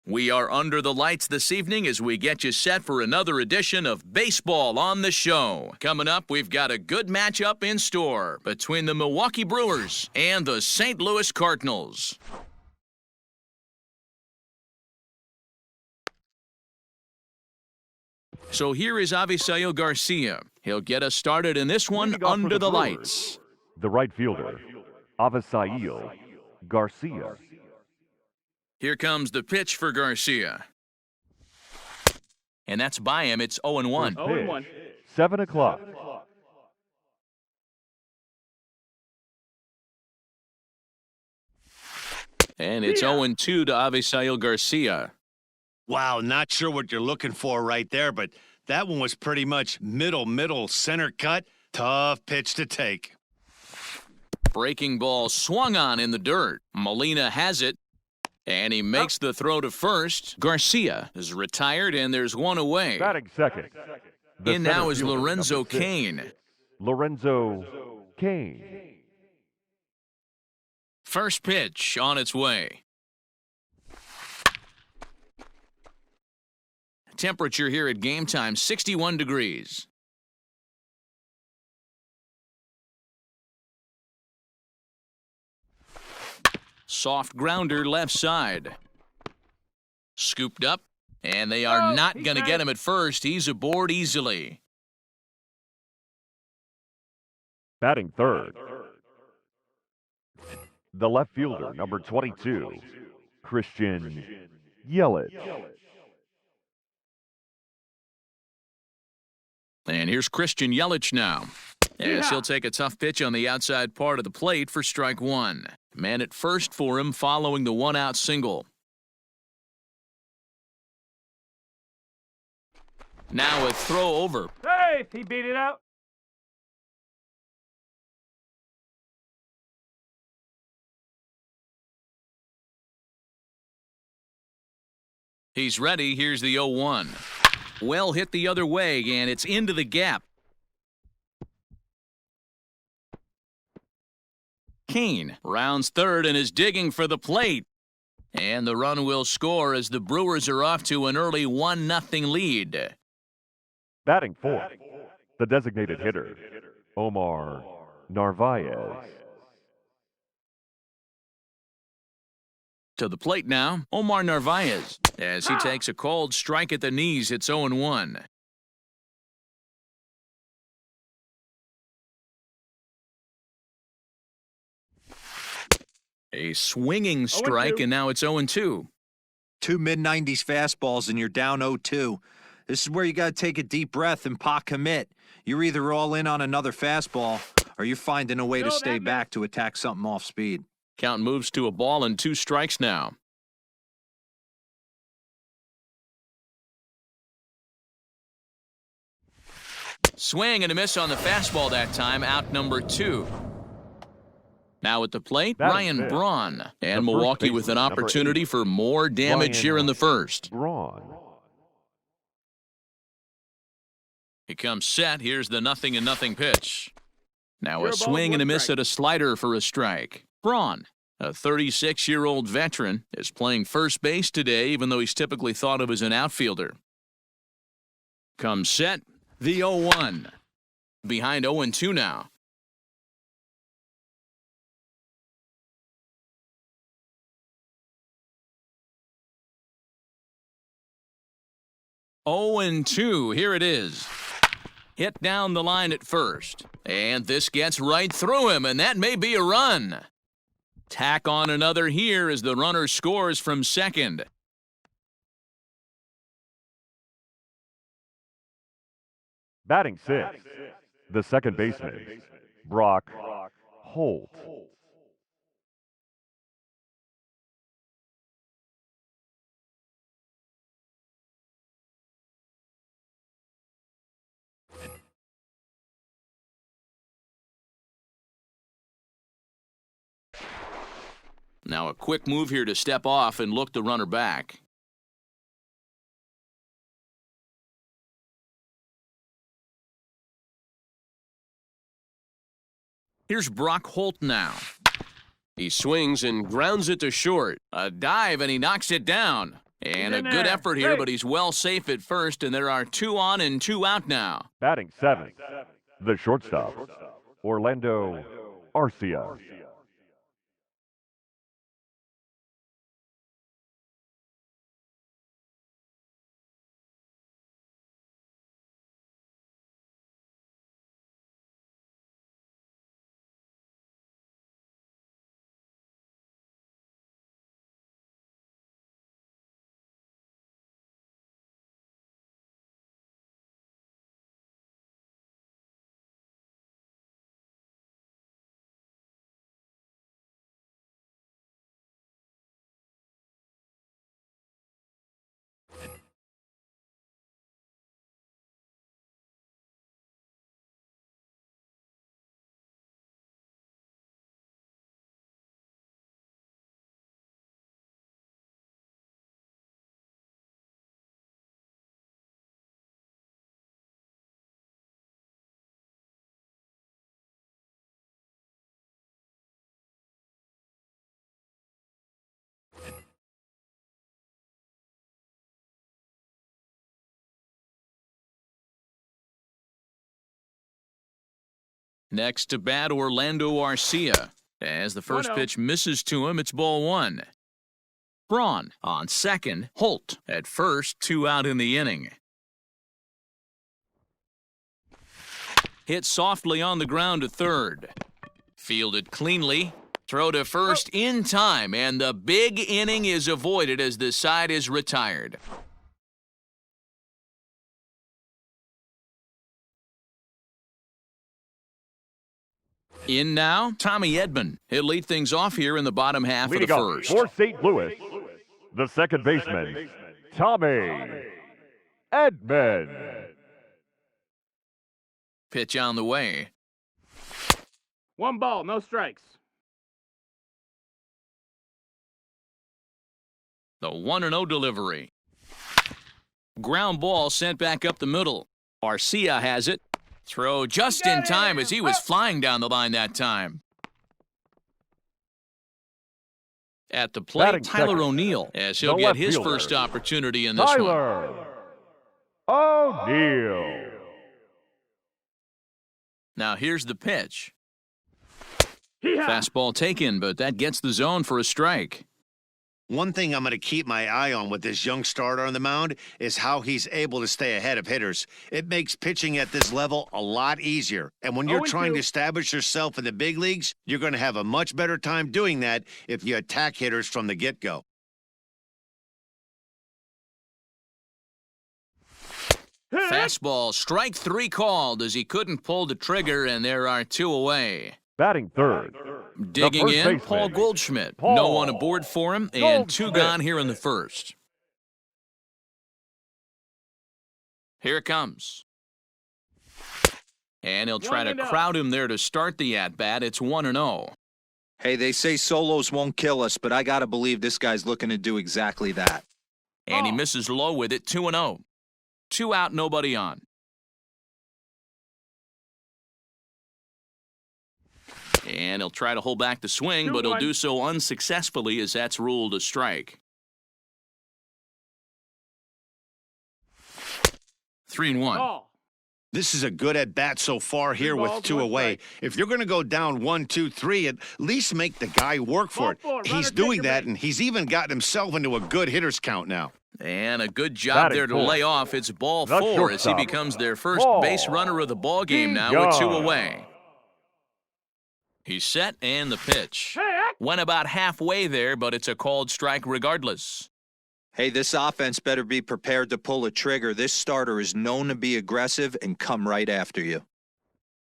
We are under the lights this evening as we get you set for another edition of Baseball on the Show. Coming up, we've got a good matchup in store between the Milwaukee Brewers and the St. Louis Cardinals. So here is Avisail Garcia. He'll get us started in this one under the lights. The right fielder, Avisail Garcia. Here comes the pitch for Garcia. And that's by him. It's 0-1. 0-1. 7 o'clock. And it's 0-2 to Avisail Garcia. Wow, not sure what you're looking for right there, but that one was pretty much middle, center cut. Tough pitch to take. Breaking ball swung on in the dirt. Molina has it, and he makes the throw to first. Garcia is retired, and there's one away. Batting second. In now is Lorenzo Cain. Lorenzo Cain. First pitch on its way. Temperature here at game time, 61 degrees. Soft grounder left side. Scooped up, and they are not going to get him at first. He's aboard easily. Batting third. The left fielder, number 22, Christian Yelich. And here's Christian Yelich now, as he'll take a tough pitch on the outside part of the plate for strike one. Man at first for him following the one-out single. Now a throw over. Hey, he beat it out. He's ready. Here's the 0-1. Well hit the other way, and it's into the gap. Cain rounds third and is digging for the plate. And the run will score as the Brewers are off to an early 1-0 lead. Batting fourth, the designated hitter, Omar Narvaez. To the plate now, Omar Narvaez, as he takes a cold strike at the knees. It's 0-1. A swinging strike, and now it's 0-2. Two mid-90s fastballs, and you're down 0-2. This is where you got to take a deep breath and pot commit. You're either all in on another fastball, or you're finding a way to stay back to attack something off speed. Count moves to a ball and 2 strikes now. Swing and a miss on the fastball that time, out number 2. Now at the plate, Ryan Braun. And Milwaukee with an opportunity for more damage here in the first. Braun. He comes set. Here's the 0-0 pitch. Now a swing and a miss at a slider for a strike. Braun, a 36-year-old veteran, is playing first base today, even though he's typically thought of as an outfielder. Comes set, the 0-1. Behind 0-2 now. Here it is. Hit down the line at first. And this gets right through him, and that may be a run. Tack on another here as the runner scores from second. Batting sixth, the second baseman, Brock Holt. Now a quick move here to step off and look the runner back. Here's Brock Holt now. He swings and grounds it to short. A dive, and he knocks it down. And a good effort here, but he's well safe at first, and there are 2 on and 2 out now. Batting seventh, the shortstop, Orlando Arcia. Next to bat, Orlando Arcia. As the first pitch misses to him, it's ball 1. Braun on second. Holt at first, 2 out in the inning. Hit softly on the ground to third. Fielded cleanly. Throw to first in time, and the big inning is avoided as the side is retired. In now, Tommy Edman. He'll lead things off here in the bottom half Leading of the up first. for St. Louis, the second baseman, Tommy Edman. Pitch on the way. 1 ball, no strikes. The 1-0 delivery. Ground ball sent back up the middle. Arcia has it. Throw just in time as he was flying down the line that time. At the plate, Batting Tyler second, O'Neill, as he'll the get left his fielder, first opportunity in this one. Tyler O'Neill. Now here's the pitch. Fastball taken, but that gets the zone for a strike. One thing I'm going to keep my eye on with this young starter on the mound is how he's able to stay ahead of hitters. It makes pitching at this level a lot easier. And when you're trying to establish yourself in the big leagues, you're going to have a much better time doing that if you attack hitters from the get-go. Fastball, strike 3 called as he couldn't pull the trigger, and there are 2 away. Batting third, Digging first in, baseman, Paul Goldschmidt. Paul No one aboard for him, and 2 Goldschmidt. gone here in the first. Here it comes. And he'll try to crowd him there to start the at-bat. It's 1-0. Hey, they say solos won't kill us, but I got to believe this guy's looking to do exactly that. And he misses low with it, 2-0. 2 out, nobody on. And he'll try to hold back the swing, but he'll do so unsuccessfully as that's ruled a strike. 3-1. This is a good at-bat so far here with 2 away. If you're going to go down 1, 2, 3, at least make the guy work for it. He's doing that, and he's even gotten himself into a good hitter's count now. And a good job Batting there to fourth, lay off. It's ball the 4 as he shortstop, becomes their first Paul base runner of the ball game now with 2 Young. away. He's set, and the pitch. Went about halfway there, but it's a called strike regardless. Hey, this offense better be prepared to pull a trigger. This starter is known to be aggressive and come right after you.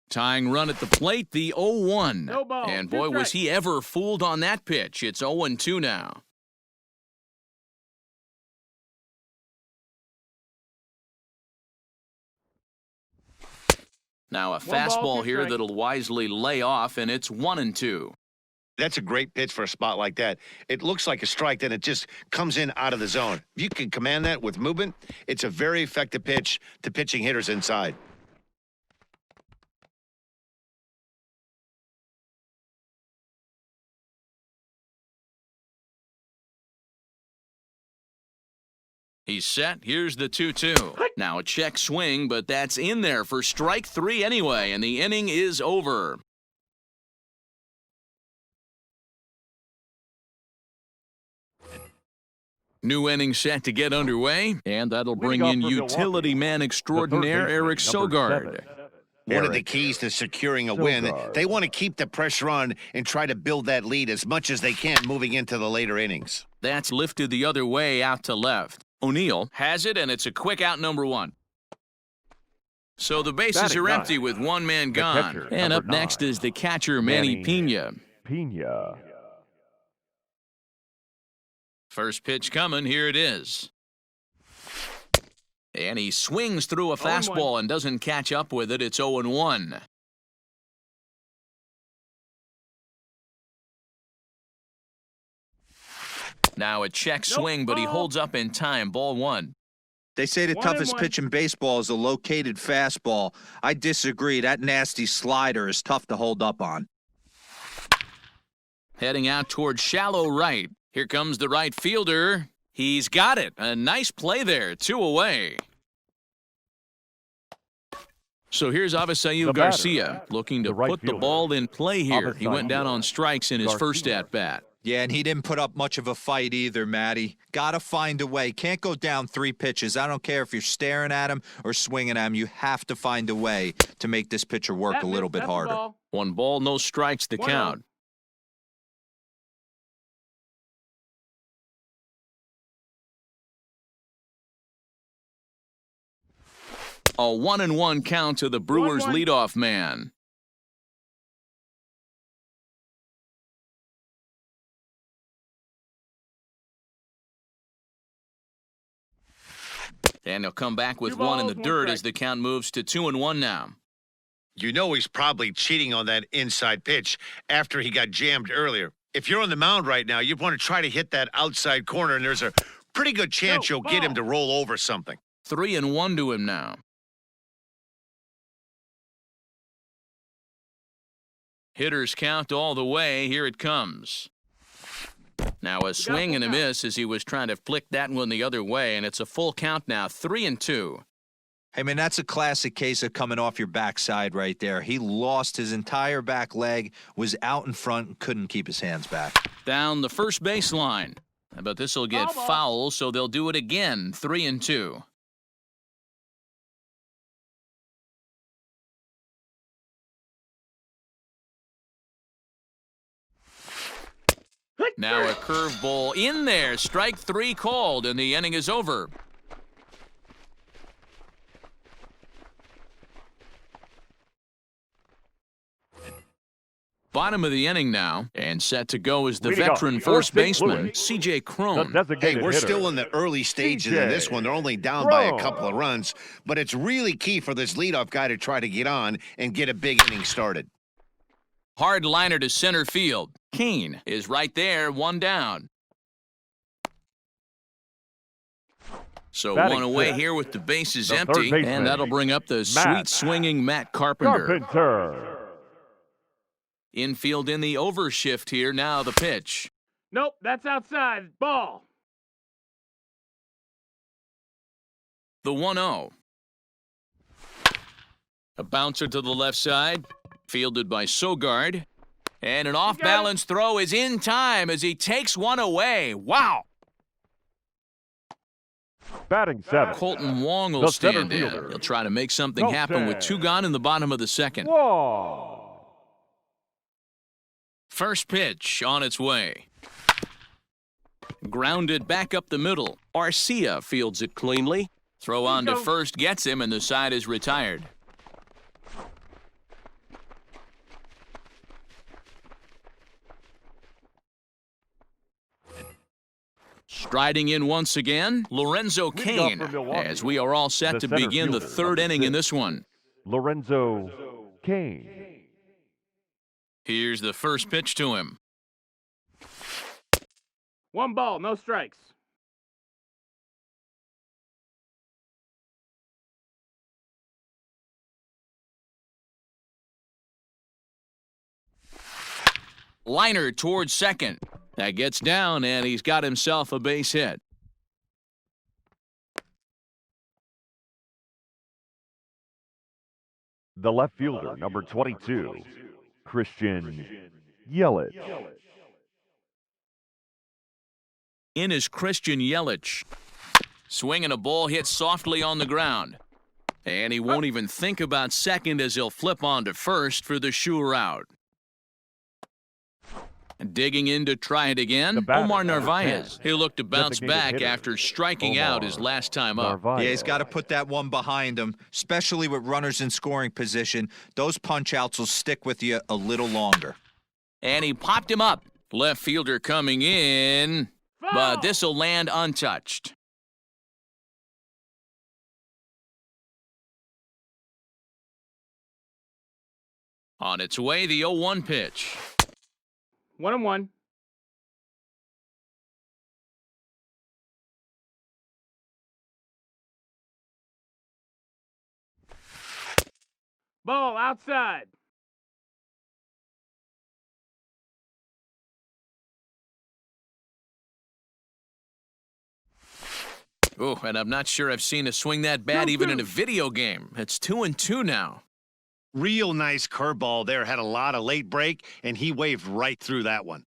Tying run at the plate, the 0-1. No ball, And 2 boy, was strikes. he ever fooled on that pitch. It's 0-2 now. Now a 1 ball, fastball 2 here strikes. that'll wisely lay off, and it's 1-2. That's a great pitch for a spot like that. It looks like a strike, then it just comes in out of the zone. If you can command that with movement, it's a very effective pitch to pitching hitters inside. He's set. Here's the 2-2. Now a check swing, but that's in there for strike 3 anyway, and the inning is over. New inning set to get underway, and that'll bring in utility man extraordinaire Eric Sogard. One of the keys to securing a win, they want to keep the pressure on and try to build that lead as much as they can moving into the later innings. That's lifted the other way out to left. O'Neill has it, and it's a quick out number 1. So the bases are empty with one man gone. And up next is the catcher, Manny Pena. First pitch coming, here it is. And he swings through a fastball and doesn't catch up with it. It's 0-1. Now a check swing, but he holds up in time. Ball 1. They say the toughest pitch in baseball is a located fastball. I disagree. That nasty slider is tough to hold up on. Heading out towards shallow right. Here comes the right fielder. He's got it. A nice play there. 2 away. So here's Avisail Garcia looking to put the ball in play here. He went down on strikes in his first at-bat. Yeah, and he didn't put up much of a fight either, Matty. Gotta find a way. Can't go down 3 pitches. I don't care if you're staring at him or swinging at him. You have to find a way to make this pitcher work a little bit harder. 1 ball, no strikes to count. A 1-1 count to the Brewers' leadoff man. And he'll come back with 1 in the dirt as the count moves to 2-1 now. You know he's probably cheating on that inside pitch after he got jammed earlier. If you're on the mound right now, you want to try to hit that outside corner, and there's a pretty good chance you'll get him to roll over something. 3-1 to him now. Hitters count all the way. Here it comes. Now a swing and a miss as he was trying to flick that one the other way, and it's a full count now, 3-2. Hey, man, that's a classic case of coming off your backside right there. He lost his entire back leg, was out in front, and couldn't keep his hands back. Down the first baseline. But this will get foul, so they'll do it again, 3-2. Now a curveball in there. Strike 3 called, and the inning is over. Bottom of the inning now, and set to go is the veteran first baseman, C.J. Cron. Hey, we're still in the early stages in this one. They're only down by a couple of runs, but it's really key for this leadoff guy to try to get on and get a big inning started. Hard liner to center field. Kane is right there, 1 down. So 1 away here with the bases empty, and that'll bring up the sweet swinging Matt Carpenter. Infield in the overshift here. Now the pitch. Nope, that's outside. Ball. The 1-0. A bouncer to the left side. Fielded by Sogard. And an off-balance throw is in time as he takes 1 away. Wow! Batting 7. Colton Wong will stand in. He'll try to make something happen with 2 gone in the bottom of the second. First pitch on its way. Grounded back up the middle. Arcia fields it cleanly. Throw on to first gets him, and the side is retired. Striding in once again, Lorenzo Cain, as we are all set to begin the 3rd inning in this one. Lorenzo Cain. Here's the first pitch to him. 1 ball, no strikes. Liner towards second. That gets down, and he's got himself a base hit. The left fielder, number 22, Christian Yelich. In is Christian Yelich. Swinging a ball hit softly on the ground. And he won't even think about second as he'll flip on to first for the sure out. Digging in to try it again, Omar Narvaez. He looked to bounce back after striking out his last time up. Yeah, he's got to put that one behind him, especially with runners in scoring position. Those punch-outs will stick with you a little longer. And he popped him up. Left fielder coming in, but this will land untouched. On its way, the 0-1 pitch. 1-1. Ball outside. Oh, and I'm not sure I've seen a swing that bad even in a video game. It's 2-2 now. Real nice curveball there. Had a lot of late break, and he waved right through that one.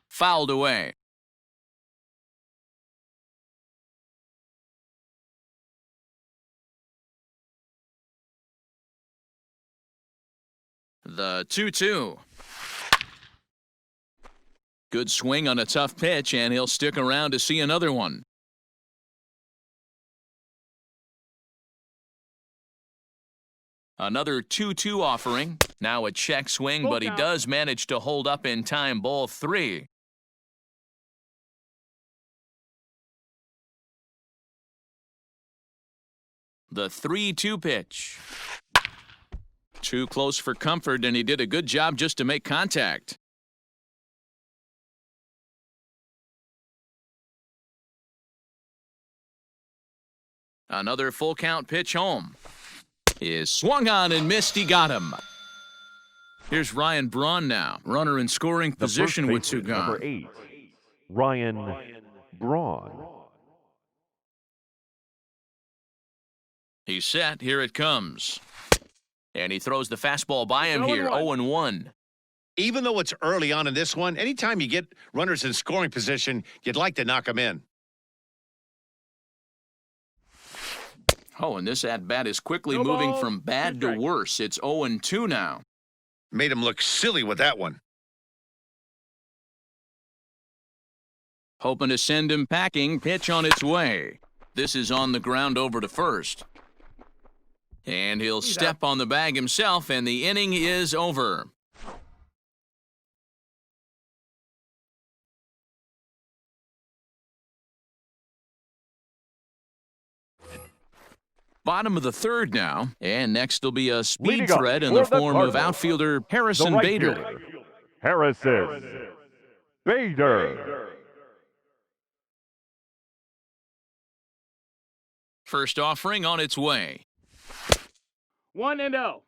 Fouled away. The 2-2. Good swing on a tough pitch, and he'll stick around to see another one. Another 2-2 offering. Now a check swing, but he does manage to hold up in time. Ball 3. The 3-2 pitch. Too close for comfort, and he did a good job just to make contact. Another full count pitch home. Is swung on and missed. He got him. Here's Ryan Braun now. Runner in scoring position with two gone. Number 8, Ryan Braun. He's set. Here it comes. And he throws the fastball by him here. 0-1. Even though it's early on in this one, anytime you get runners in scoring position, you'd like to knock them in. Oh, and this at-bat is quickly moving from bad to worse. It's 0-2 now. Made him look silly with that one. Hoping to send him packing. Pitch on its way. This is on the ground over to first. And he'll step on the bag himself, and the inning is over. Bottom of the third now, and next will be a speed threat in the form of outfielder Harrison Bader. Harrison Bader. First offering on its way. 1-0.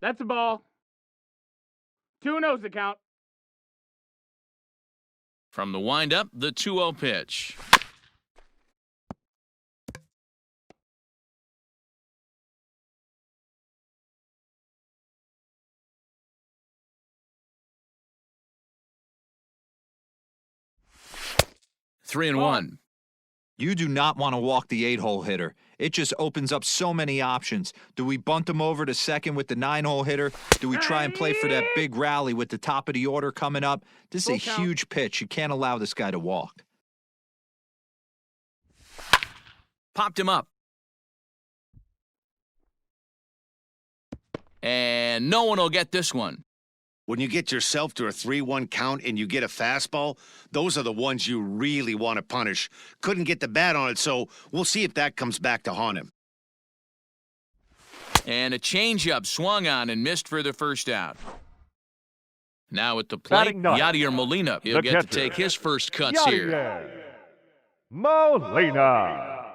That's a ball. 2-0's the count. From the windup, the 2-0 pitch. Three and one. You do not want to walk the 8-hole hitter. It just opens up so many options. Do we bunt him over to second with the 9-hole hitter? Do we try and play for that big rally with the top of the order coming up? This is a huge pitch. You can't allow this guy to walk. Popped him up. And no one will get this one. When you get yourself to a 3-1 count and you get a fastball, those are the ones you really want to punish. Couldn't get the bat on it, so we'll see if that comes back to haunt him. And a changeup swung on and missed for the first out. Now at the plate, Yadier Molina. He'll get to take his first cuts here. Molina.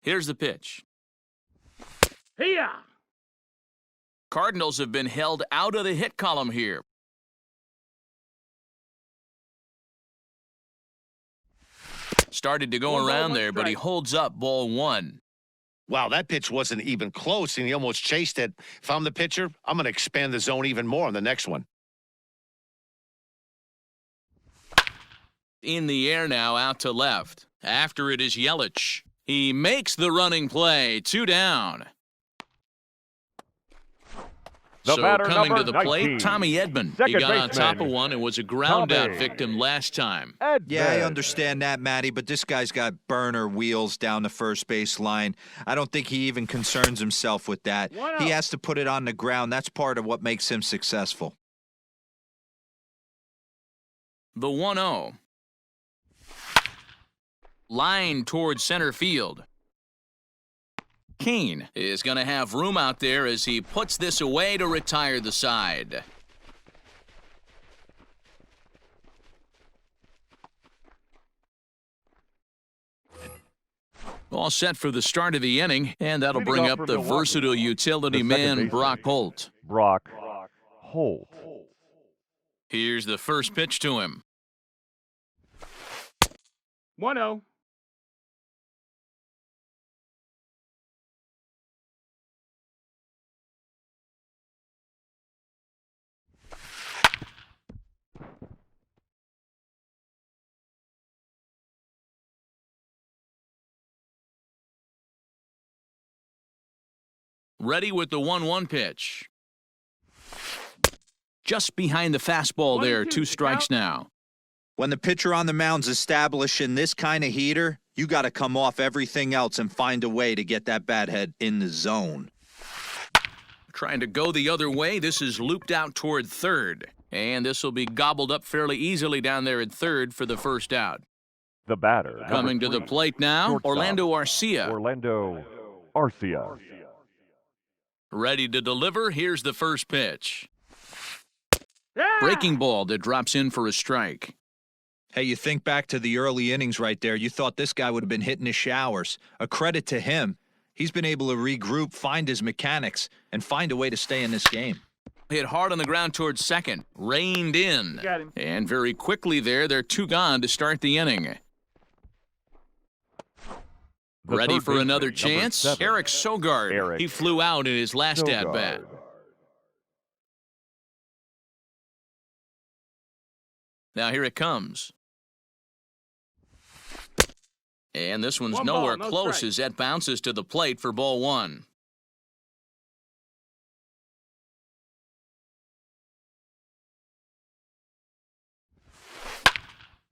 Here's the pitch. Hiya! Cardinals have been held out of the hit column here. Started to go around there, but he holds up ball one. Wow, that pitch wasn't even close, and he almost chased it. If I'm the pitcher, I'm going to expand the zone even more on the next one. In the air now, out to left. After it is Yelich. He makes the running play. 2 down. The So batter, coming to number the plate, 19, Tommy Edman. He second got on top of baseman, one and was a ground-out Tommy victim last time. Yeah, I Edman. understand that, Matty, but this guy's got burner wheels down the first base line. I don't think he even concerns himself with that. He has to put it on the ground. That's part of what makes him successful. The 1-0. Line towards center field. Kane is going to have room out there as he puts this away to retire the side. All set for the start of the inning, and that'll Leading bring off up for the Milwaukee, versatile utility the second man, baseman, Brock Holt. Brock Holt. Here's the first pitch to him. 1-0. Ready with the 1-1 pitch. Just behind the fastball there, 2 strikes now. When the pitcher on the mound's establishing this kind of heater, you got to come off everything else and find a way to get that bat head in the zone. Trying to go the other way. This is looped out toward third. And this will be gobbled up fairly easily down there at third for the first out. The batter. Coming to number the 3, plate now, shortstop, Orlando Arcia. Orlando Arcia. Ready to deliver. Here's the first pitch. Yeah! Breaking ball that drops in for a strike. Hey, you think back to the early innings right there, you thought this guy would have been hitting his showers. A credit to him. He's been able to regroup, find his mechanics, and find a way to stay in this game. Hit hard on the ground towards second. Reined in. Got him. And very quickly there, they're 2 gone to start the inning. The Ready third for baseman, another number chance? 7, Eric Sogard. Eric He flew out in his last at-bat. Sogard. Now here it comes. And this one's One ball, nowhere no close strike. as that bounces to the plate for ball 1.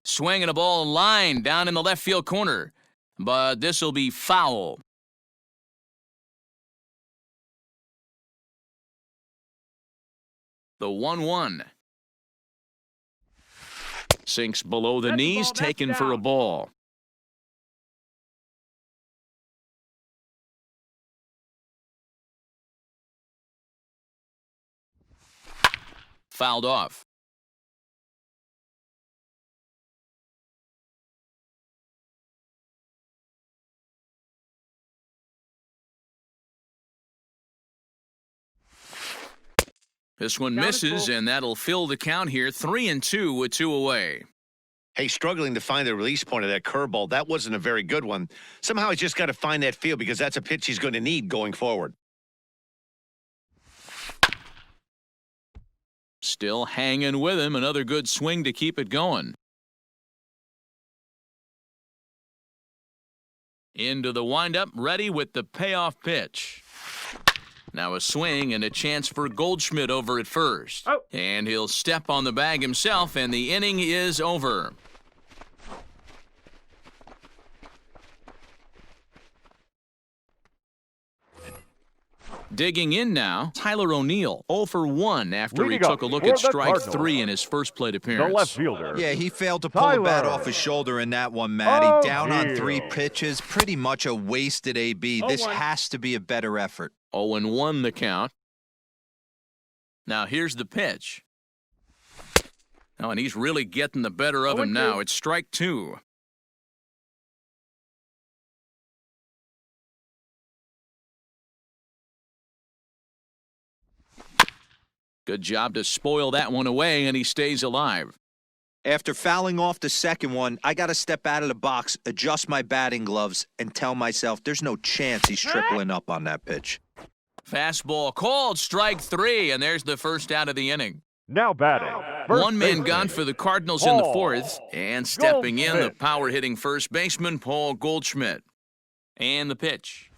Swinging a ball line down in the left field corner. But this will be foul. The 1-1. Sinks below the That's a knees, ball, that's taken for a down. ball. Fouled off. This one Count is misses, full. and that'll fill the count here. 3-2 with 2 away. Hey, struggling to find the release point of that curveball. That wasn't a very good one. Somehow he's just got to find that feel because that's a pitch he's going to need going forward. Still hanging with him. Another good swing to keep it going. Into the windup, ready with the payoff pitch. Now a swing and a chance for Goldschmidt over at first. Oh. And he'll step on the bag himself, and the inning is over. Digging in now, Tyler O'Neill, 0 for 1 after Leading he took up a look for at the strike Cardinals, 3 in his first plate The appearance. left fielder. Yeah, he failed to pull the bat Tyler. off his shoulder in that one, Matty. Down on 3 O'Neill. pitches, pretty much a wasted AB. This 0-1. has to be a better effort. 0-1 the count. Now here's the pitch. Oh, and he's really getting the better of him 0-2. now. It's strike 2. Good job to spoil that one away, and he stays alive. After fouling off the second one, I got to step out of the box, adjust my batting gloves, and tell myself there's no chance he's tripling up on that pitch. Fastball called, strike 3, and there's the first out of the inning. Now batting. First One man baseman, gone for the Cardinals in the Paul fourth, and stepping in, the Goldschmidt. power-hitting first baseman, Paul Goldschmidt. And the pitch.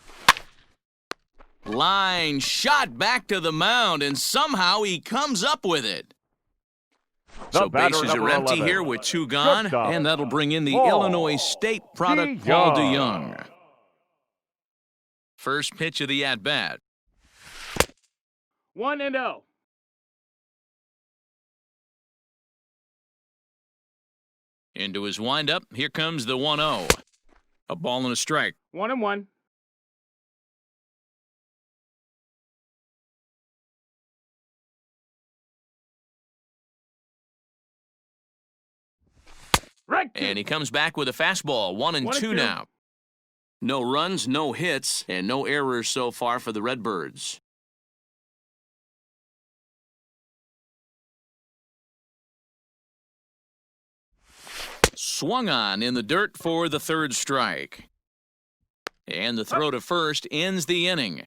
Line shot back to the mound, and somehow he comes up with it. The So batter, bases are number empty 11. here with 2 gone, Shortstop, and that'll bring in the Paul Illinois State product, Paul DeYoung. DeYoung. First pitch of the at-bat. 1-0. Into his windup, here comes the 1-0. A ball and a strike. 1-1. Right. And he comes back with a fastball, 1-2 now. No runs, no hits, and no errors so far for the Redbirds. Swung on in the dirt for the third strike. And the throw to first ends the inning.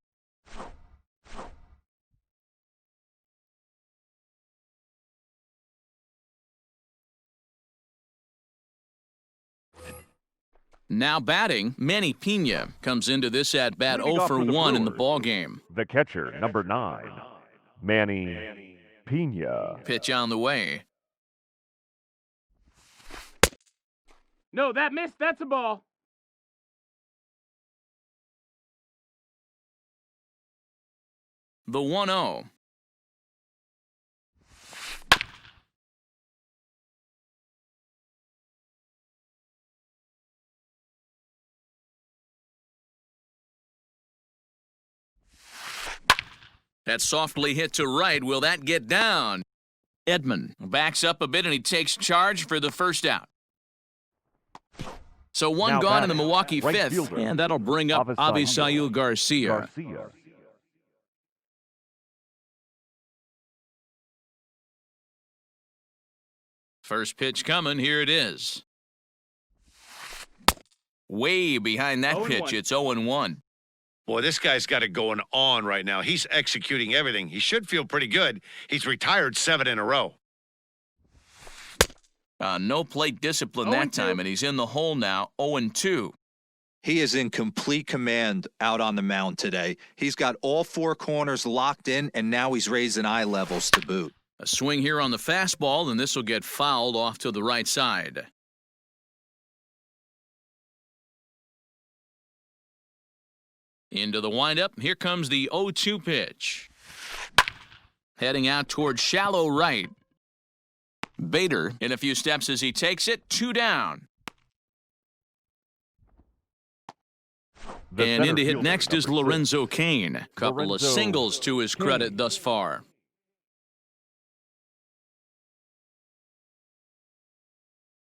Now batting, Manny Pena comes into this at-bat Leading 0 off for for the 1 in the Brewers. ballgame. The catcher, number 9, Manny Pena. Pitch on the way. No, that missed. That's a ball. The 1-0. That's softly hit to right. Will that get down? Edman backs up a bit, and he takes charge for the first out. So one Now gone in the batting, Milwaukee right fifth, fielder, and that'll bring up Avisail Avisail Garcia. First pitch coming. Here it is. Way behind that 0-1. pitch. It's 0-1. Boy, this guy's got it going on right now. He's executing everything. He should feel pretty good. He's retired 7 in a row. No plate discipline 0-2. that time, and he's in the hole now, 0-2. He is in complete command out on the mound today. He's got all 4 corners locked in, and now he's raising eye levels to boot. A swing here on the fastball, and this will get fouled off to the right side. Into the windup, here comes the 0-2 pitch. Heading out towards shallow right. Bader in a few steps as he takes it, 2 down. The And in center to hit fielder, next is number 6, Lorenzo Cain. Couple of Lorenzo singles to his credit Cain. thus far.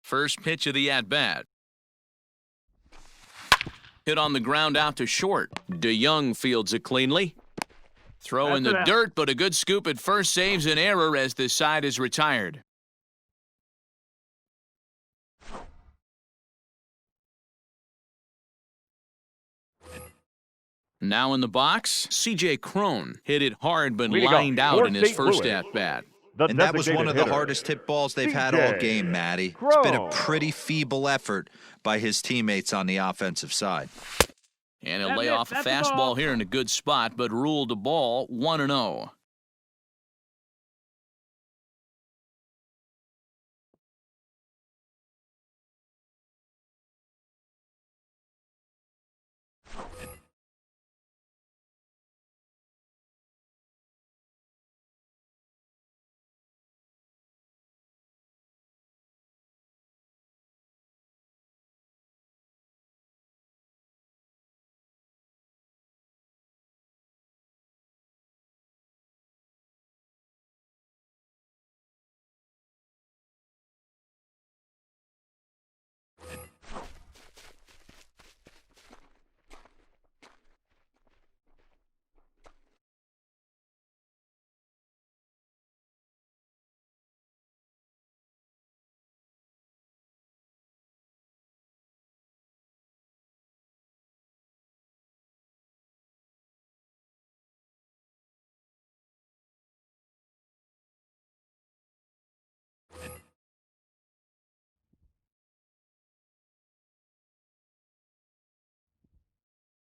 First pitch of the at-bat. Hit on the ground out to short. DeYoung fields it cleanly. Throw in That's the it. dirt, but a good scoop at first saves an error as the side is retired. Now in the box, C.J. Crone hit it hard but Leading off lined out for in his St. first Louis. at-bat. The And that was one of the designated hardest hit balls they've had CJ all game, Matty. It's been a Crone. pretty feeble effort by his teammates on the offensive side. And he'll That's lay it. off a That's the fastball ball. here in a good spot, but ruled a ball 1-0.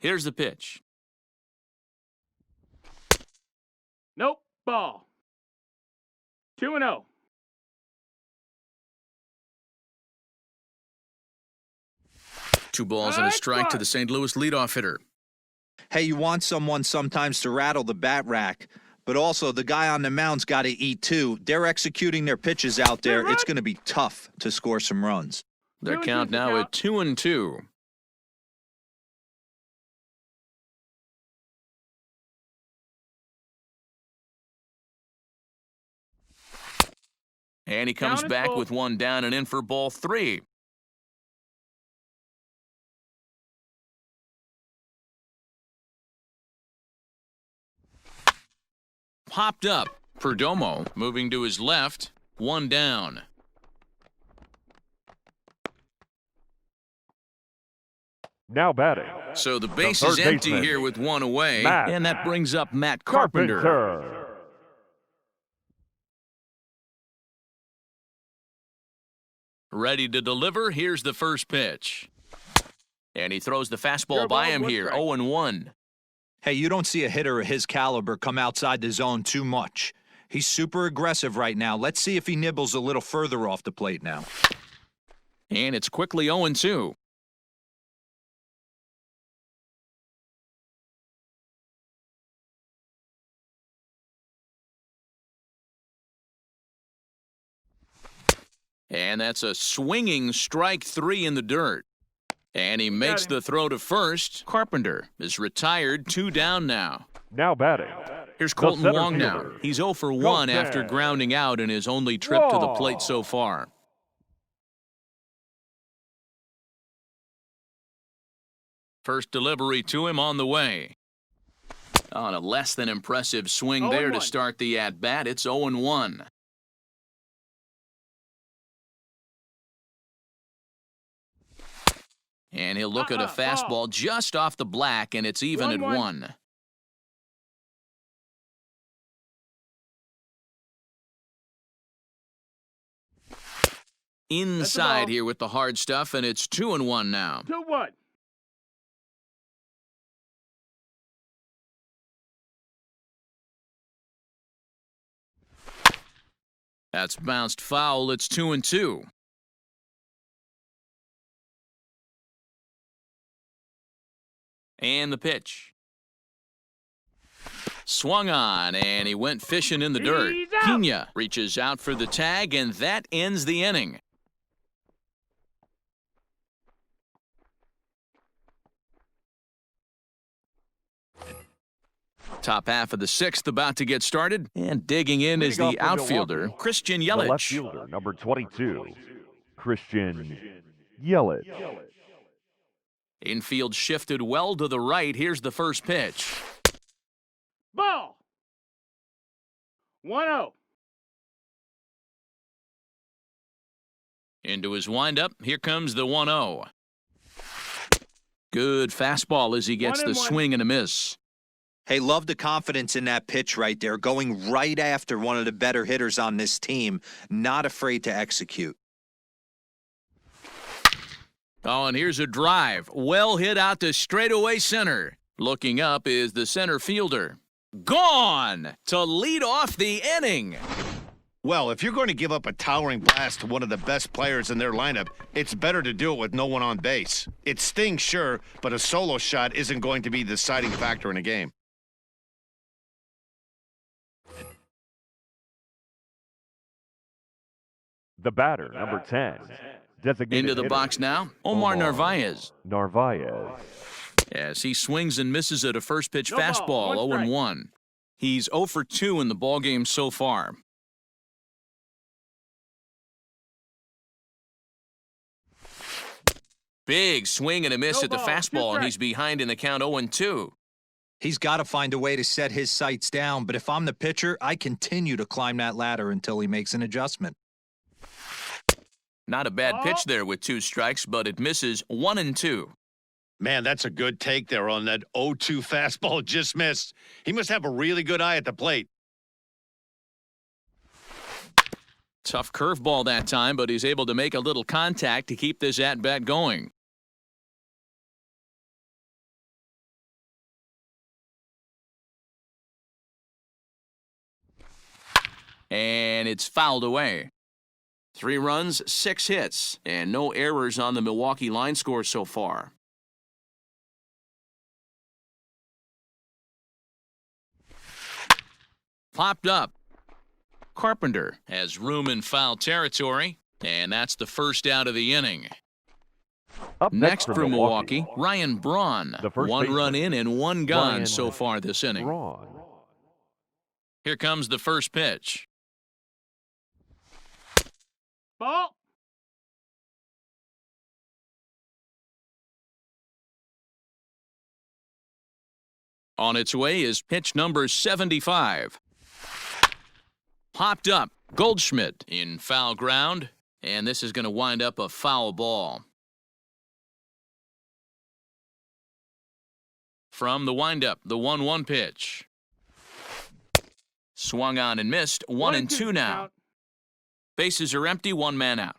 Here's the pitch. Nope, ball. 2-0. Two balls and a strike to the St. Louis leadoff hitter. Hey, you want someone sometimes to rattle the bat rack, but also the guy on the mound's got to eat too. They're executing their pitches out there. It's going to be tough to score some runs. Their count now at 2-2. And he comes back with one down and in for ball 3. Popped up. Perdomo moving to his left. One down. Now batting. So the base is empty here with one away. And that brings up Matt Carpenter. Ready to deliver. Here's the first pitch. And he throws the fastball by him here. 0-1. Hey, you don't see a hitter of his caliber come outside the zone too much. He's super aggressive right now. Let's see if he nibbles a little further off the plate now. And it's quickly 0-2. And that's a swinging strike 3 in the dirt. And he makes the throw to first. Carpenter is retired, 2 down now. Now batting. Here's Colton Wong now. He's 0 for 1 after grounding out in his only trip to the plate so far. First delivery to him on the way. On a less than impressive swing there to start the at-bat. It's 0-1. And he'll look at a fastball just off the black, and it's even at 1. Inside here with the hard stuff, and it's 2-1 now. 2-1. That's bounced foul. It's 2-2. And the pitch. Swung on, and he went fishing in the dirt. Pena reaches out for the tag, and that ends the inning. Top half of the 6th about to get started, and digging in is the outfielder, Christian Yelich. The left fielder, number 22, Christian Yelich. Infield shifted well to the right. Here's the first pitch. Ball. 1-0. Into his windup. Here comes the 1-0. Good fastball as he gets the swing and a miss. Hey, love the confidence in that pitch right there, going right after one of the better hitters on this team, not afraid to execute. Oh, and here's a drive. Well hit out to straightaway center. Looking up is the center fielder. Gone to lead off the inning. Well, if you're going to give up a towering blast to one of the best players in their lineup, it's better to do it with no one on base. It stings, sure, but a solo shot isn't going to be the deciding factor in a game. The batter, number 10. Into the box now, Omar Narvaez. As he swings and misses at a first pitch fastball, 0-1. He's 0 for 2 in the ballgame so far. Big swing and a miss at the fastball, and he's behind in the count 0-2. He's got to find a way to set his sights down, but if I'm the pitcher, I continue to climb that ladder until he makes an adjustment. Not a bad pitch there with 2 strikes, but it misses 1-2. Man, that's a good take there on that 0-2 fastball just missed. He must have a really good eye at the plate. Tough curveball that time, but he's able to make a little contact to keep this at-bat going. And it's fouled away. 3 runs, 6 hits, and no errors on the Milwaukee line score so far. Popped up. Carpenter has room in foul territory, and that's the first out of the inning. Up Next for Milwaukee, Ryan Braun. The first 1 baseman, run in and 1 gone Ryan so far this inning. Braun. Here comes the first pitch. Ball. On its way is pitch number 75. Popped up. Goldschmidt in foul ground, and this is going to wind up a foul ball. From the windup, the 1-1 pitch. Swung on and missed. 1-2 now. Out. Bases are empty, 1 man out.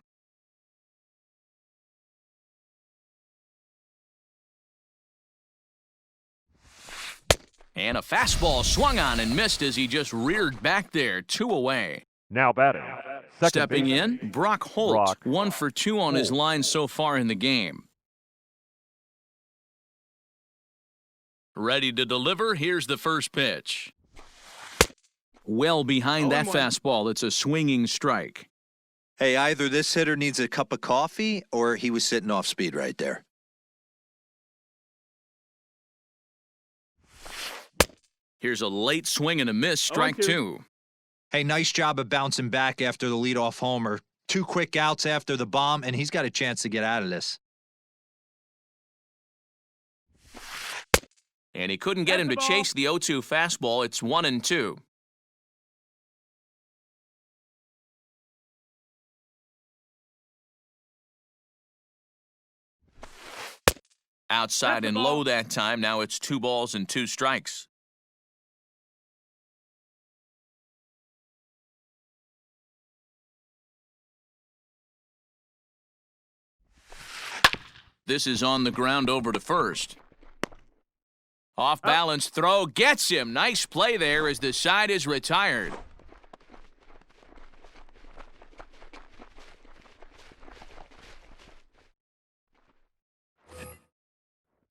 And a fastball swung on and missed as he just reared back there, 2 away. Now batting. Second Stepping baseman, in, Brock Holt, Brock 1 for 2 on his Holt. line so far in the game. Ready to deliver, here's the first pitch. Well behind that 0-1. fastball, it's a swinging strike. Hey, either this hitter needs a cup of coffee or he was sitting off speed right there. Here's a late swing and a miss, strike 0-2. 2. Hey, nice job of bouncing back after the leadoff homer. 2 quick outs after the bomb, and he's got a chance to get out of this. And he couldn't get him to That's the ball. chase the 0-2 fastball. It's 1-2. Outside That's the and ball. low that time. Now it's 2 balls and 2 strikes. This is on the ground over to first. Off balance throw gets him. Nice play there as the side is retired.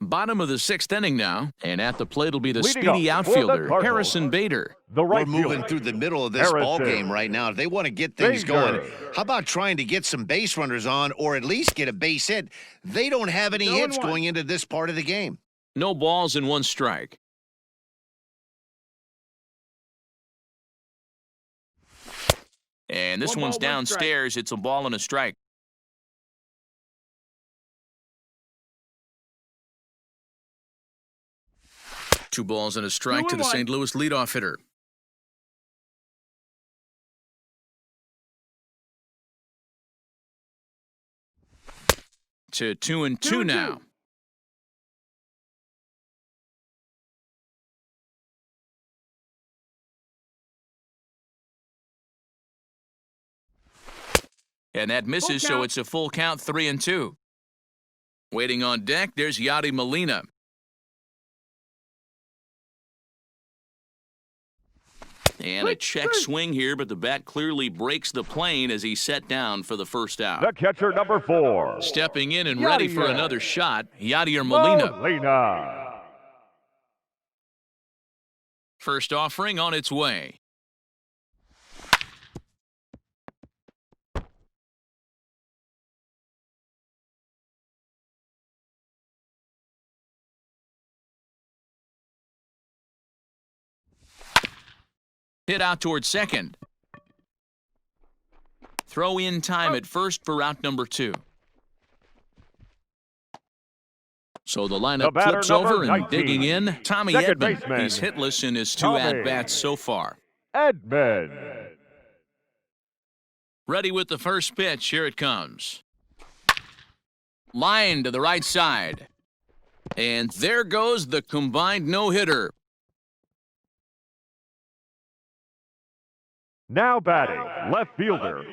Bottom of the 6th inning now, and at the plate will be the Leading speedy up for the outfielder, Cardinals. Harrison Bader. The right We're moving fielder, through the middle of this ball Harrison game right now. If they want to get things Bader. going, how about trying to get some base runners on or at least get a base hit? They don't have any 0-1. hits going into this part of the game. No balls and 1 strike. And this 1 one's ball, 1 strike. downstairs. It's a ball and a strike. Two balls and a strike to the 2-1. St. Louis leadoff hitter. To 2-2 2-2. now. And that misses, so count. it's a full count, 3-2. Waiting on deck, there's Yadi Molina. And a check swing here, but the bat clearly breaks the plane as he's set down for the first out. the catcher number 4, Stepping in and ready for Yadier. another shot, Yadier Molina. Molina. First offering on its way. Hit out towards second. Throw in time at first for route number 2. So the lineup batter flips number over and 19, digging in, Tommy second Edman. baseman, He's hitless in his 2 Tommy. at-bats so far. Edman. Ready with the first pitch. Here it comes. Line to the right side. And there goes the combined no-hitter. Now batting, left fielder,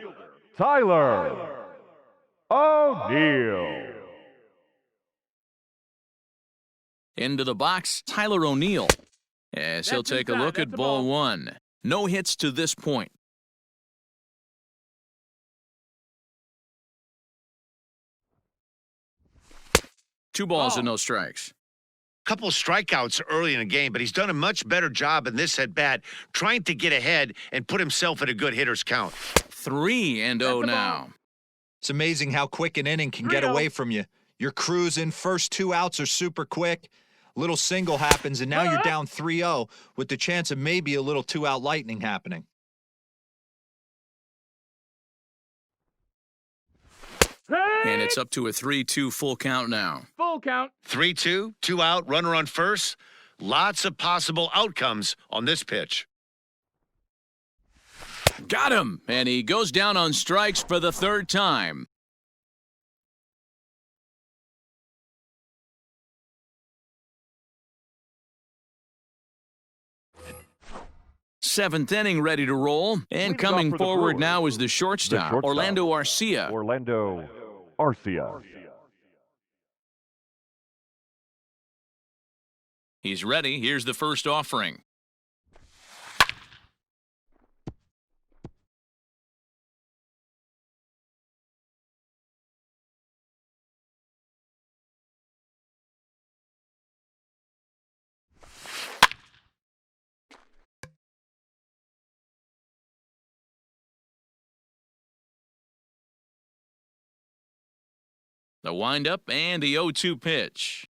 Tyler O'Neill. Into the box, Tyler O'Neill. As he'll That's take a inside. look That's at a ball ball. 1. No hits to this point. 2 balls and Ball. no strikes. Couple strikeouts early in the game, but he's done a much better job in this at-bat trying to get ahead and put himself at a good hitter's count. 3-0 That's a now. ball. It's amazing how quick an inning can get 3-0. away from you. You're cruising, first 2 outs are super quick. Little single happens, and now you're down 3-0 with the chance of maybe a little 2-out lightning happening. And it's up to a 3-2 full count now. Full count. 3-2, 2 out, runner on first. Lots of possible outcomes on this pitch. Got him! And he goes down on strikes for the 3rd time. Seventh inning ready to roll. And Leads coming off for the forward Brewers, now is the shortstop, Orlando Arcia. Orlando Arcia. He's ready. Here's the first offering. The windup and the 0-2 pitch.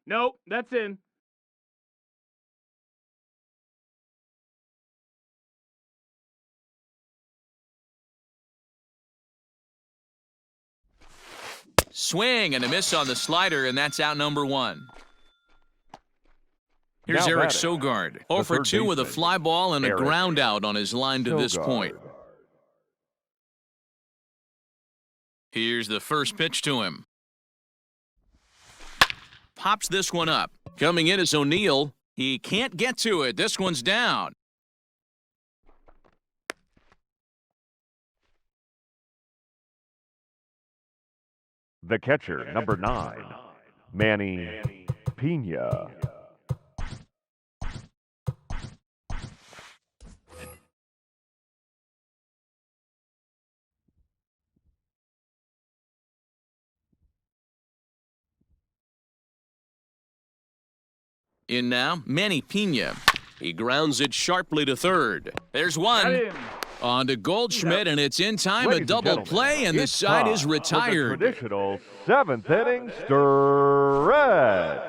Nope, that's in. Swing and a miss on the slider, and that's out number 1. Here's Now Eric batting, Sogard. the 0 for third 2 with a baseman, fly ball and a Eric ground out on his line to this Sogard. point. Here's the first pitch to him. Pops this one up. Coming in is O'Neill. He can't get to it. This one's down. The catcher, number 9, Manny Pena. In now, Manny Pena. He grounds it sharply to third. There's one. Got him. On to Goldschmidt, and it's in time. Ladies A and double gentlemen, play, and the it's side is time for the retired. traditional 7th inning stretch.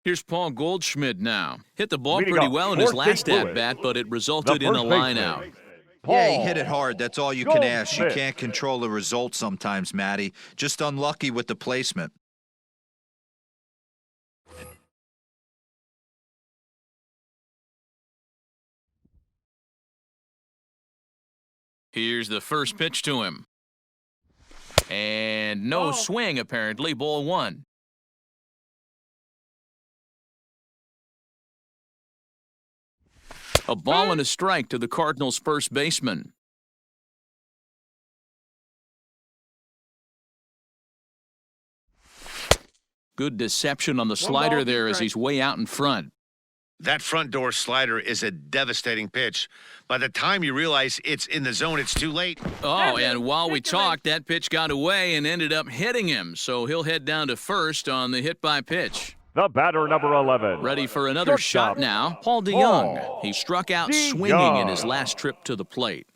Here's Paul Goldschmidt now. Hit the ball Leading pretty off well in his for last St. Louis, at-bat, but it resulted the in a first line baseman, out. Yeah, he Paul hit it hard. That's all you can ask. You Goldschmidt. can't control the result sometimes, Matty. Just unlucky with the placement. Here's the first pitch to him. And no Oh. swing, apparently. Ball 1. A ball and a strike to the Cardinals' first baseman. Good deception on the slider ball, there as strike. he's way out in front. That front door slider is a devastating pitch. By the time you realize it's in the zone, it's too late. Oh, and while we Take the talked, that pitch got away and ended up hitting him. So he'll head down to first on the hit by pitch. The batter, number 11. Ready for another shot Shortstop, now. Paul DeYoung. Paul He struck out DeYoung. swinging in his last trip to the plate.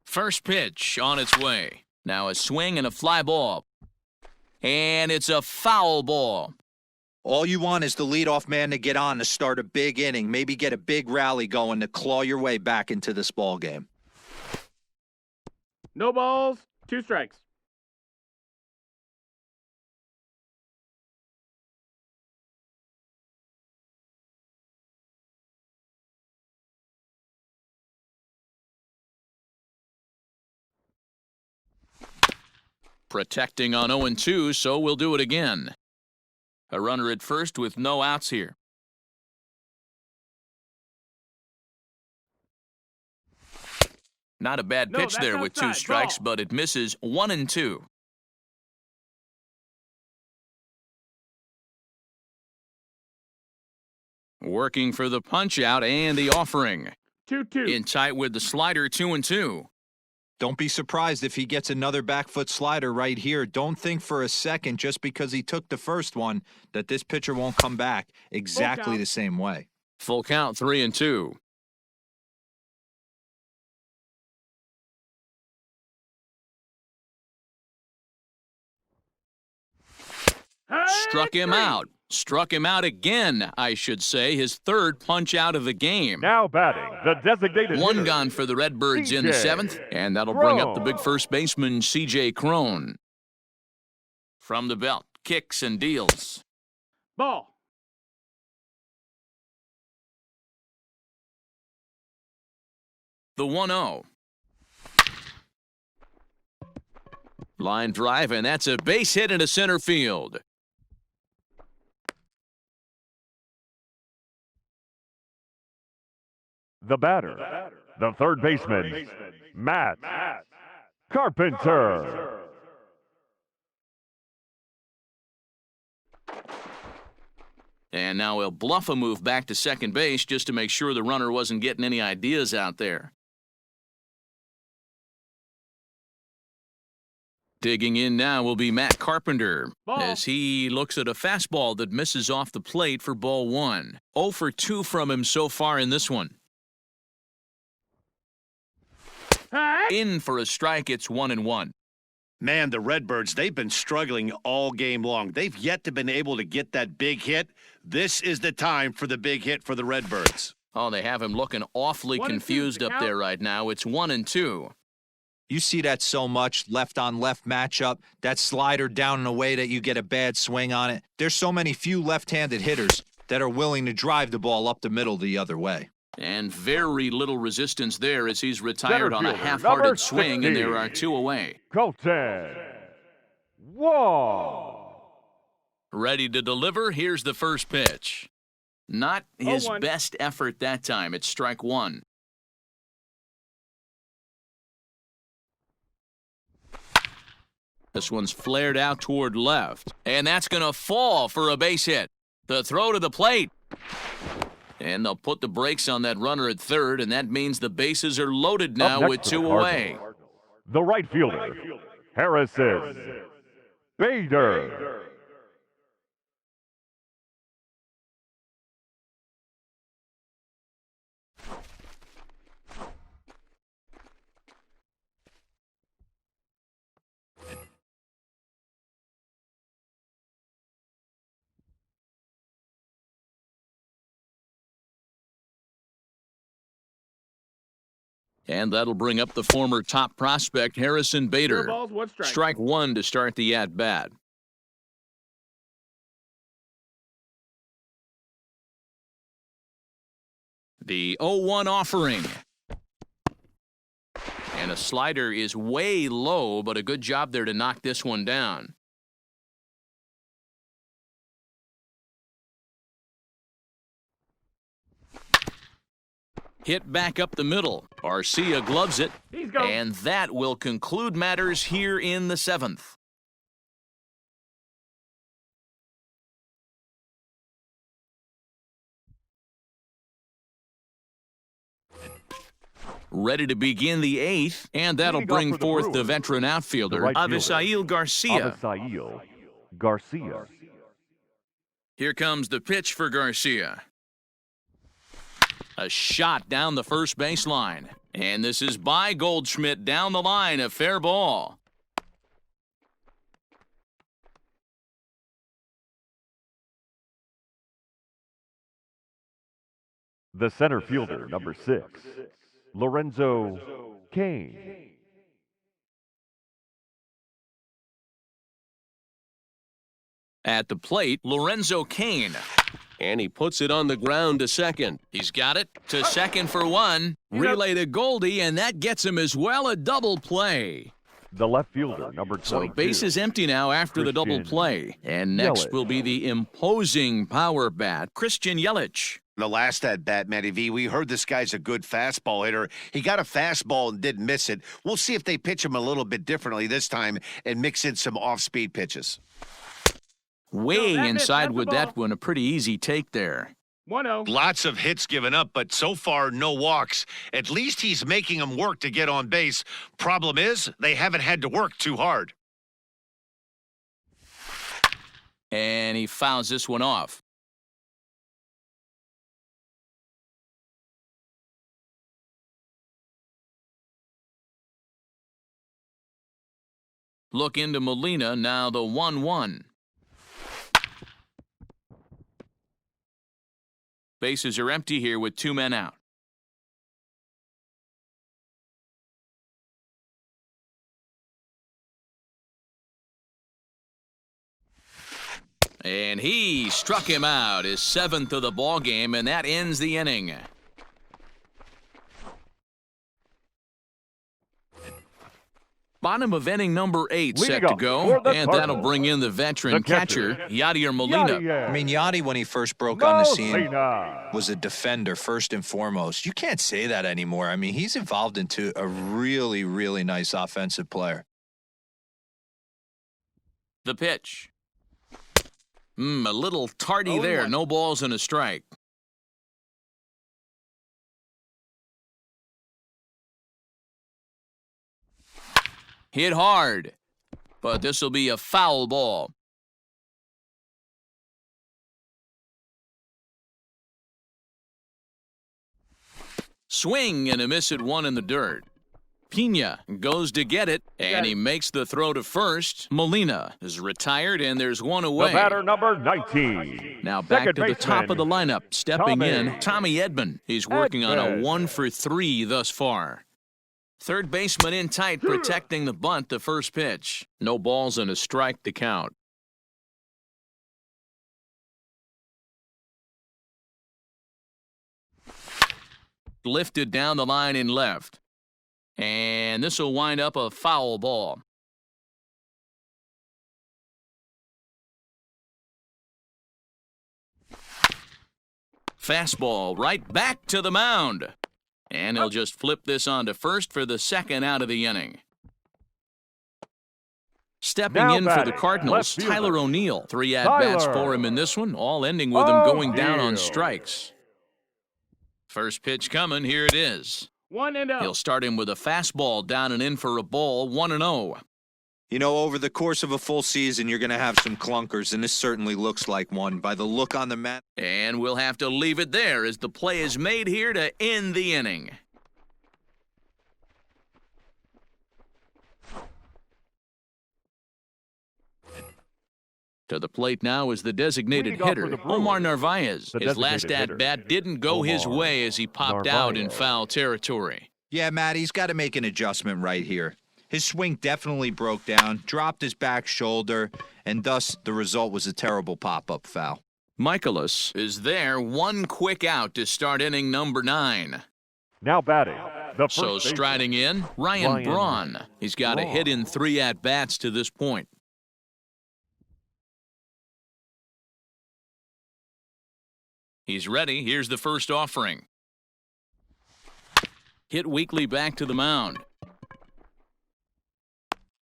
First pitch on its way. Now a swing and a fly ball. And it's a foul ball. All you want is the leadoff man to get on to start a big inning, maybe get a big rally going to claw your way back into this ball game. No balls, 2 strikes. Protecting on 0-2, so we'll do it again. A runner at first with no outs here. Not a bad No, pitch that's there with 2 outside. strikes, Ball. but it misses 1-2. Working for the punch-out and the offering. 2-2. In tight with the slider, 2-2. Don't be surprised if he gets another back foot slider right here. Don't think for a second, just because he took the first one, that this pitcher won't come back exactly the same way. Full count, 3-2. Struck him out. Struck him out again, I should say. His third punch out of the game. Now batting, the designated One hitter, gone for the Redbirds in the CJ seventh, and that'll bring up the Crone. big first baseman, C.J. Crone. From the belt, kicks and deals. Ball. The 1-0. Line drive, and that's a base hit into center field. the batter, the third baseman, Matt Carpenter. And now he'll bluff a move back to second base just to make sure the runner wasn't getting any ideas out there. Digging in now will be Matt Carpenter as he looks at a fastball that misses off the plate for ball one. 0 for 2 from him so far in this one. In for a strike, it's 1-1. Man, the Redbirds, they've been struggling all game long. They've yet to been able to get that big hit. This is the time for the big hit for the Redbirds. Oh, they have him looking awfully confused up there right now. It's 1-2. You see that so much, left-on-left matchup, that slider down in a way that you get a bad swing on it. There's so many few left-handed hitters that are willing to drive the ball up the middle the other way. And very little resistance there as he's retired on a fielder, half-hearted number swing, and there 16. are 2 away. Colton Wall. Ready to deliver, here's the first pitch. Not his 0-1. best effort that time. It's strike one. This one's flared out toward left, and that's going to fall for a base hit. The throw to the plate. And they'll put the brakes on that runner at third, and that means the bases are loaded now Up with next for the 2 Cardinals, away. The right fielder, Harrison Bader. And that'll bring up the former top prospect, Harrison 0 Bader. balls, 1 strike. Strike one to start the at-bat. The 0-1 offering. And a slider is way low, but a good job there to knock this one down. Hit back up the middle. Garcia gloves it. He's going. And that will conclude matters here in the 7th. Ready to begin the 8th, and that'll Leading off bring for the forth the Brewers, veteran outfielder, the right fielder, Avisail Garcia. Avisail Garcia. Here comes the pitch for Garcia. A shot down the first baseline. And this is by Goldschmidt down the line, a fair ball. The center fielder, number 6, Lorenzo Kane. At the plate, Lorenzo Kane. And he puts it on the ground to second. He's got it to second for 1. Relay to Goldie, and that gets him as well, a double play. The left fielder, number 22. So base is empty now after the double Christian play. And next Yelich. will be the imposing power bat, Christian Yelich. The last at bat, Matty V, we heard this guy's a good fastball hitter. He got a fastball and didn't miss it. We'll see if they pitch him a little bit differently this time and mix in some off-speed pitches. Way No, that inside that's a with ball. that one, a pretty easy take there. 1-0. Lots of hits given up, but so far, no walks. At least he's making them work to get on base. Problem is, they haven't had to work too hard. And he fouls this one off. Look into Molina, now the 1-1. Bases are empty here with 2 men out. And he struck him out, his 7th of the ball game, and that ends the inning. Bottom of inning number 8 set to go, and that'll bring in the veteran catcher, Yadier Molina. I mean, Yadi, when he first broke on the scene, was a defender first and foremost. You can't say that anymore. I mean, he's evolved into a really, really nice offensive player. The pitch. A little tardy there. No balls and a strike. Hit hard, but this will be a foul ball. Swing and a miss at 1 in the dirt. Pena goes to get it, and he makes the throw to first. Molina is retired, and there's 1 away. The batter, number 19. Now back Second to the top of the lineup. Stepping Tommy. in, Tommy Edman. He's working on a 1 for 3 thus far. Third baseman in tight, protecting the bunt, the first pitch. No balls and a strike to count. Lifted down the line in left. And this will wind up a foul ball. Fastball right back to the mound. And he'll just flip this on to first for the 2nd out of the inning. Stepping Now in for the batting, Cardinals, left fielder. Tyler O'Neill. 3 at-bats Tyler. for him in this one, all ending with him going down on O'Neill. strikes. First pitch coming, here it is. 1-0. He'll start him with a fastball down and in for a ball, 1-0. You know, over the course of a full season, you're going to have some clunkers, and this certainly looks like one by the look on the mat. And we'll have to leave it there as the play is made here to end the inning. To the plate now is the designated Leading off for hitter, the Brewers, Omar Narvaez. the His last designated hitter, at-bat didn't go his Omar way as he popped out in Narvaez. foul territory. Yeah, Matt, he's got to make an adjustment right here. His swing definitely broke down, dropped his back shoulder, and thus the result was a terrible pop-up foul. Michaelis is there, 1 quick out to start inning number 9. Now batting, the first So baseman, striding in, Ryan Braun. He's got a Braun. hit in 3 at-bats to this point. He's ready. Here's the first offering. Hit weakly back to the mound.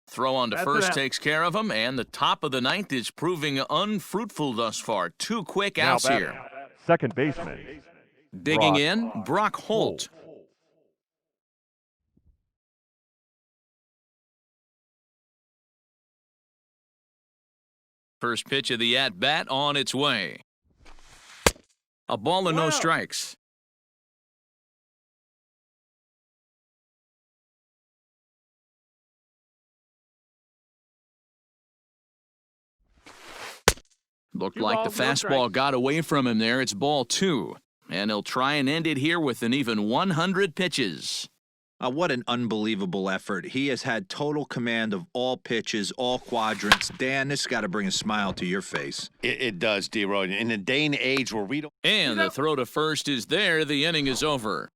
Throw on to That's first it. takes care of him, and the top of the 9th is proving unfruitful thus far. 2 quick Now outs batting, here. second baseman, Digging Brock in, Brock Holt. First pitch of the at-bat on its way. A ball and no Wow. strikes. Looked 2 like the balls, no fastball strikes. got away from him there. It's ball 2. And he'll try and end it here with an even 100 pitches. What an unbelievable effort. He has had total command of all pitches, all quadrants. Dan, this has got to bring a smile to your face. It does, D-Roy. In a day and age where we don't... And the throw to first is there. The inning is over.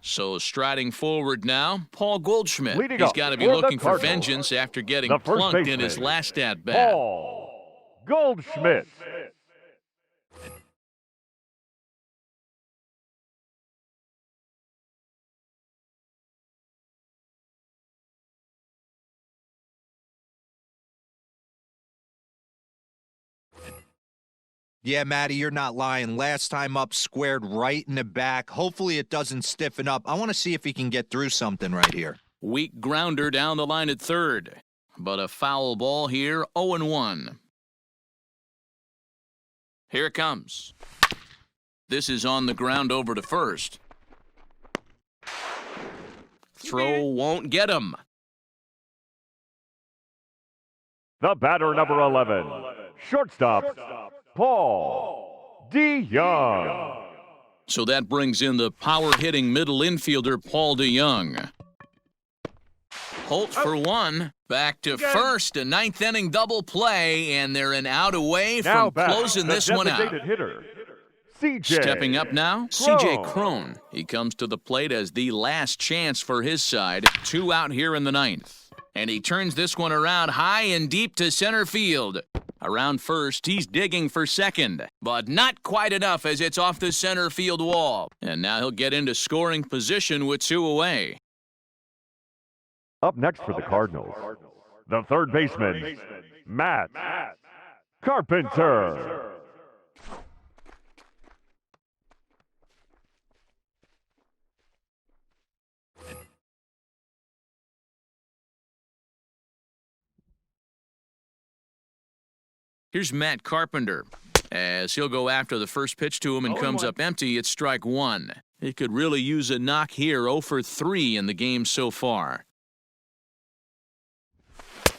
So striding forward now, Paul Goldschmidt. Leading He's up got to be for the looking for Cardinals, vengeance after getting the first plunked in his baseman, last at-bat. Paul Goldschmidt. Yeah, Matty, you're not lying. Last time up, squared right in the back. Hopefully it doesn't stiffen up. I want to see if he can get through something right here. Weak grounder down the line at third. But a foul ball here, 0-1. Here it comes. This is on the ground over to first. Throw won't get him. The batter, number 11, shortstop, Paul DeYoung. So that brings in the power-hitting middle infielder, Paul DeYoung. Holt for one. Back to first. A ninth-inning double play, and they're an out away from closing this one out. Hitter, CJ Stepping up now, CJ Crone. He comes to the plate as the last chance for his side. 2 out here in the ninth. And he turns this one around high and deep to center field. Around first, he's digging for second, but not quite enough as it's off the center field wall. And now he'll get into scoring position with 2 away. Up next for the Cardinals, the third baseman, Matt Carpenter. Here's Matt Carpenter as he'll go after the first pitch to him and comes up empty. It's strike 1. He could really use a knock here. 0 for 3 in the game so far.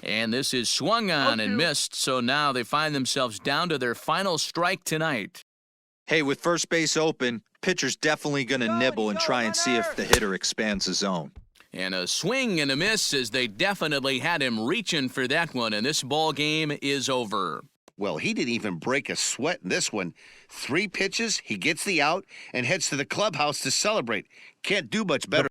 And this is swung on and missed, so now they find themselves down to their final strike tonight. Hey, with first base open, pitcher's definitely going to nibble and try and see if the hitter expands the zone. And a swing and a miss as they definitely had him reaching for that one, and this ball game is over. Well, he didn't even break a sweat in this one. 3 pitches, he gets the out, and heads to the clubhouse to celebrate. Can't do much better.